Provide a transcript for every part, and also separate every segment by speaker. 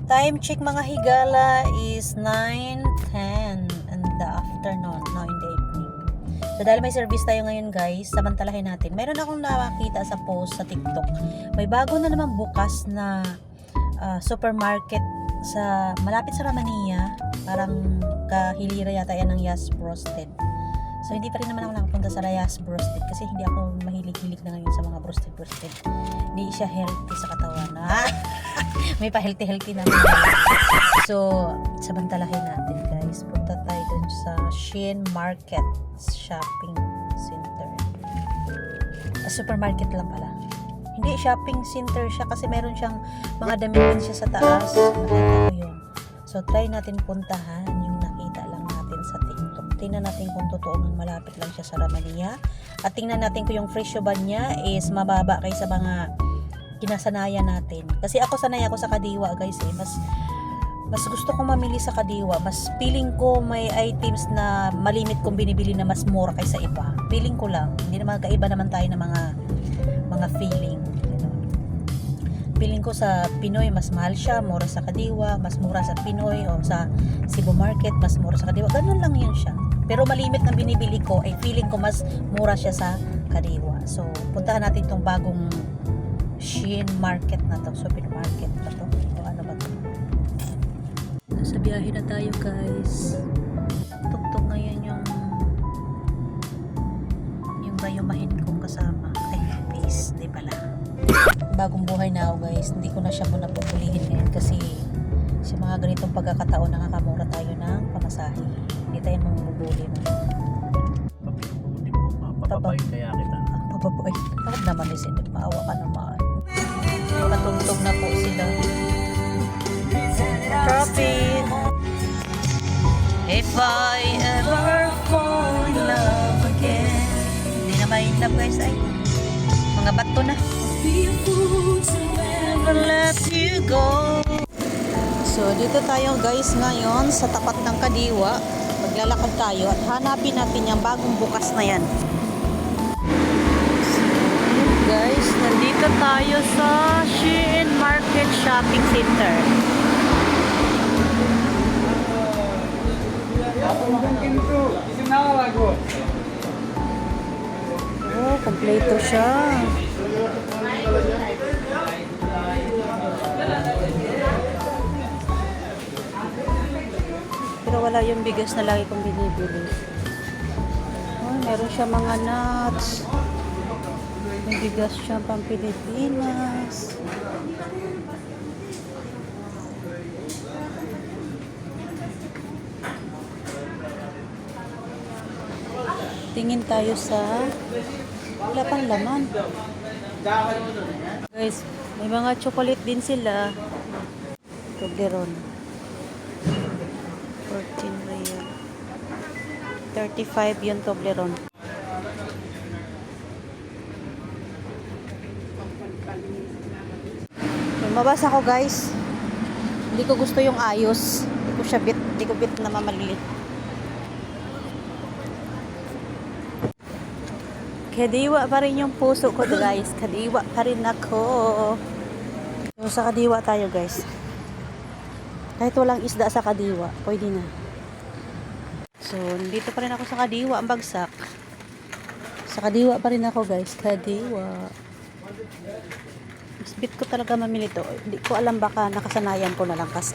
Speaker 1: Time check mga higala is 9:10 in the afternoon, no, in the evening. So dahil may service tayo ngayon guys, samantalahin natin. Meron akong nakakita sa post sa TikTok. May bago na naman bukas na supermarket sa malapit sa Ramania. Parang kahilira yata yan ng Yas Roasted. So hindi pa rin naman ako nakapunta sa Yas Roasted kasi hindi ako mahilig-hilig na ngayon sa mga roasted. Hindi siya healthy sa katawan. May pa-healthy naman. So, samantalahin natin guys. Punta tayo dun sa Shein Market Shopping Center. Supermarket lang pala. Hindi, shopping center siya kasi meron siyang mga damit din siya sa taas. Nakita ko yun. So, try natin puntahan yung nakita lang natin sa TikTok. Tingnan natin kung totoong malapit lang siya sa Ramania. At tingnan natin kung yung presyo ba niya is mababa kaysa mga kinasanayan natin. Kasi ako sanay ako sa Kadiwa guys eh. Mas gusto kong mamili sa Kadiwa. Mas feeling ko may items na malimit kong binibili na mas mura kaysa iba. Feeling ko lang. Hindi naman kaiba naman tayo ng mga feeling. Feeling ko sa Pinoy mas mahal siya, mura sa Kadiwa, mas mura sa Pinoy o sa Cebu Market, mas mura sa Kadiwa. Ganun lang yun siya. Pero malimit na binibili ko ay feeling ko mas mura siya sa Kadiwa. So, puntahan natin itong bagong Shein Market na to, supermarket na to. O ano ba to? Nasa biyahe na tayo guys. Tuktok ngayon yung bayumahin kong kasama. Ay, peace, di pala. Bagong buhay na ako guys. Hindi ko na siya muna pupulihin ngayon kasi sa mga ganitong pagkakataon nakakamura tayo ng pamasahe. Hindi tayo mamubuli mo.
Speaker 2: Papabay kaya kita.
Speaker 1: Papabay. Bakit naman isin? Maawa ka naman. Patugtog na po sila. Traffic. If I ever fall in love again. Hindi na may love guys ay. Mga bato na. Never let you go. So dito tayo guys ngayon sa tapat ng Kadiwa. Maglalakad tayo at hanapin natin yung bagong bukas na yan. Guys, nandito tayo sa Shein Market Shopping Center. Oh, kompleto siya. Pero wala yung bigas na lagi kong binibili. Oh, meron siya mga nuts. May bigas siya pang Pilipinas. Tingin tayo sa wala pang laman. Guys, may mga chocolate din sila. Toblerone. 14 real. 35 yung Toblerone. Lumabas ako guys. Hindi ko gusto yung ayos. Hindi ko bit na mamaliit. Kadiwa pa rin yung puso ko guys. Kadiwa pa rin ako. So, sa Kadiwa tayo guys. Kahit walang isda sa Kadiwa, pwede na. So, nandito pa rin ako sa Kadiwa, ang bagsak. Sa Kadiwa pa rin ako guys. Kadiwa. Bit ko talaga mamili to. Hindi ko alam, baka nakasanayan ko na lang kasi.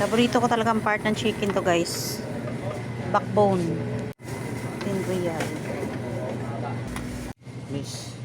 Speaker 1: Paborito ko talaga ang part ng chicken to guys. Backbone. 10 real.
Speaker 2: Miss.